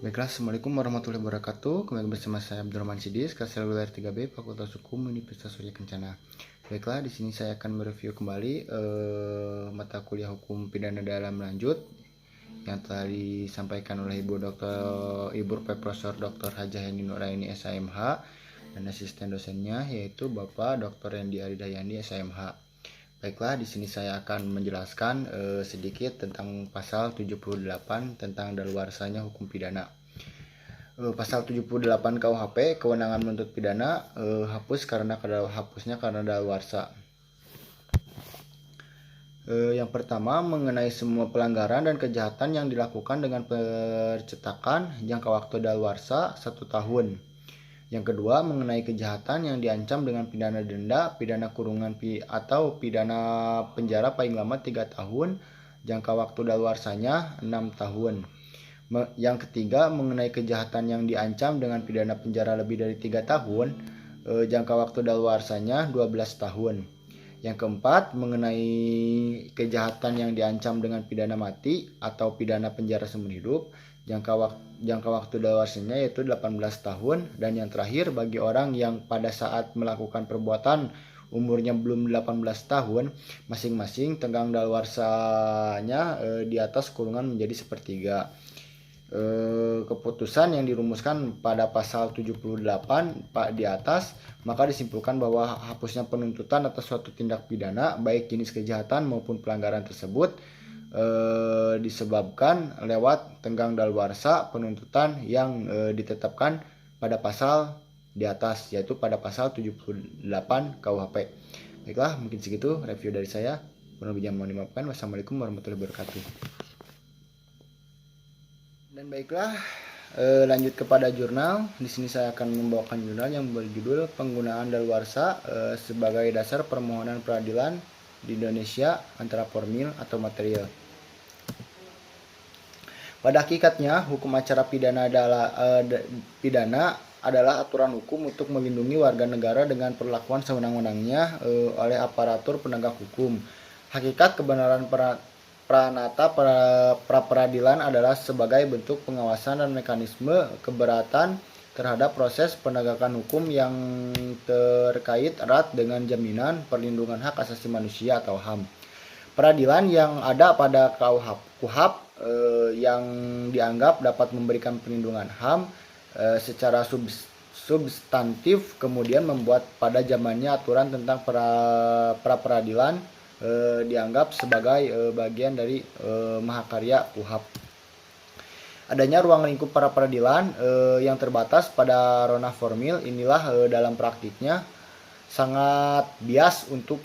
Baiklah, Assalamualaikum warahmatullahi wabarakatuh. Kembali bersama saya Abdurrahman Sidis, Seluler 3B, Fakultas Hukum Universitas Surya Kencana. Baiklah, di sini saya akan mereview kembali mata kuliah Hukum Pidana Dalam Lanjut yang telah disampaikan oleh Ibu Profesor Dr. Hajah Yani Nuraini SAMH dan asisten dosennya yaitu Bapak Dr. Rendi Aridayani SAMH. Baiklah, di sini saya akan menjelaskan sedikit tentang pasal 78 tentang daluarsanya hukum pidana. Pasal 78 KUHP, kewenangan menuntut pidana hapusnya karena daluarsa. Yang pertama, mengenai semua pelanggaran dan kejahatan yang dilakukan dengan percetakan jangka waktu daluarsa 1 tahun. Yang kedua, mengenai kejahatan yang diancam dengan pidana denda, pidana kurungan atau pidana penjara paling lama 3 tahun, jangka waktu daluarsanya 6 tahun. Yang ketiga, mengenai kejahatan yang diancam dengan pidana penjara lebih dari 3 tahun, jangka waktu daluarsanya 12 tahun. Yang keempat, mengenai kejahatan yang diancam dengan pidana mati atau pidana penjara seumur hidup, jangka waktu daluarsanya yaitu 18 tahun. Dan yang terakhir, bagi orang yang pada saat melakukan perbuatan umurnya belum 18 tahun, masing-masing tenggang daluarsanya di atas kurungan menjadi sepertiga. Keputusan yang dirumuskan pada pasal 78 di atas, maka disimpulkan bahwa hapusnya penuntutan atas suatu tindak pidana baik jenis kejahatan maupun pelanggaran tersebut disebabkan lewat tenggang daluarsa penuntutan yang ditetapkan pada pasal di atas, yaitu pada pasal 78 KUHP. Baiklah, mungkin segitu review dari saya. Kurang lebihnya mohon dimaafkan. Wassalamualaikum warahmatullahi wabarakatuh. Dan baiklah, lanjut kepada jurnal. Di sini saya akan membawakan jurnal yang berjudul Penggunaan Daluarsa sebagai dasar permohonan peradilan di Indonesia antara formil atau material. Pada hakikatnya, hukum acara pidana adalah aturan hukum untuk melindungi warga negara dengan perlakuan sewenang-wenangnya oleh aparatur penegak hukum. Hakikat kebenaran pranata pra-peradilan adalah sebagai bentuk pengawasan dan mekanisme keberatan terhadap proses penegakan hukum yang terkait erat dengan jaminan perlindungan hak asasi manusia atau HAM. Peradilan yang ada pada KUHP yang dianggap dapat memberikan perlindungan HAM secara substantif kemudian membuat pada zamannya aturan tentang pra-peradilan dianggap sebagai bagian dari mahakarya KUHP. Adanya ruang lingkup para peradilan yang terbatas pada ranah formil inilah dalam praktiknya sangat bias untuk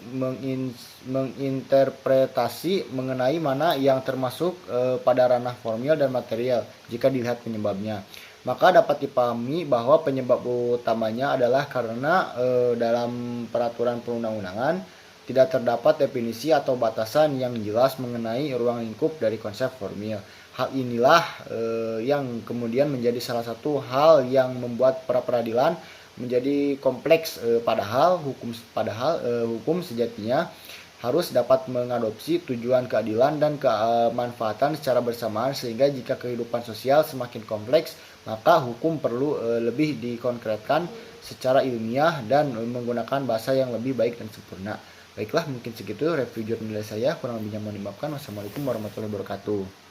menginterpretasi mengenai mana yang termasuk pada ranah formil dan material jika dilihat penyebabnya. Maka dapat dipahami bahwa penyebab utamanya adalah karena dalam peraturan perundang-undangan tidak terdapat definisi atau batasan yang jelas mengenai ruang lingkup dari konsep formil. Hal inilah yang kemudian menjadi salah satu hal yang membuat pra peradilan menjadi kompleks, padahal hukum sejatinya harus dapat mengadopsi tujuan keadilan dan kemanfaatan secara bersamaan, sehingga jika kehidupan sosial semakin kompleks maka hukum perlu lebih dikonkretkan secara ilmiah dan menggunakan bahasa yang lebih baik dan sempurna. Baiklah, mungkin segitu review jurnal saya. Kurang lebihnya mohon dimaafkan. Wassalamualaikum warahmatullahi wabarakatuh.